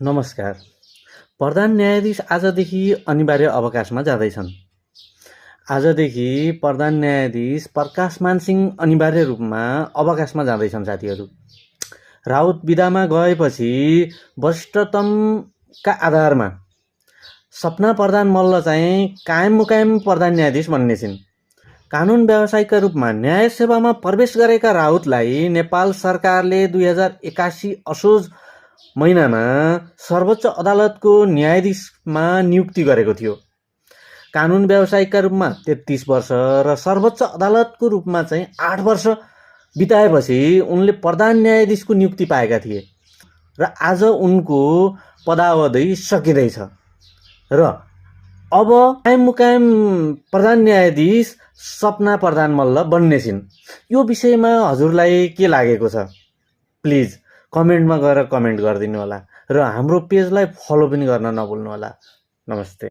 नमस्कार। प्रधान न्यायाधीश आजदेखि अनिवार्य अवकाशमा जाँदैछन्। आजदेखि प्रधान न्यायाधीश प्रकाशमान सिंह अनिवार्य रूपमा अवकाशमा जाँदैछन् साथीहरू। राउत विदामा गएपछि वरिष्ठतमका आधारमा सपना प्रधान मल्ल चाहिँ कायम मुकायम प्रधान न्यायाधीश बन्ने छिन्। कानुन व्यवसायीका रूपमा न्याय सेवामा प्रवेश गरेका राउतलाई नेपाल सरकारले 2081 असोज महिनामा सर्वोच्च अदालतको न्यायाधीशमा नियुक्ति गरेको थियो। कानुन व्यवसायीका रूपमा 33 वर्ष र सर्वोच्च अदालतको रूपमा चाहिँ 8 वर्ष बिताएपछि उनले प्रधान न्यायाधीशको नियुक्ति पाएका थिए र आज उनको पदावधि सकिँदैछ र अब कायम मुकायम प्रधान न्यायाधीश सपना प्रधान मल्ल बन्ने छिन्। यो विषयमा हजुरलाई के लागेको छ? प्लिज कमेन्टमा गएर कमेन्ट गरिदिनु होला र हाम्रो पेजलाई फलो पनि गर्न नभुल्नु होला। नमस्ते।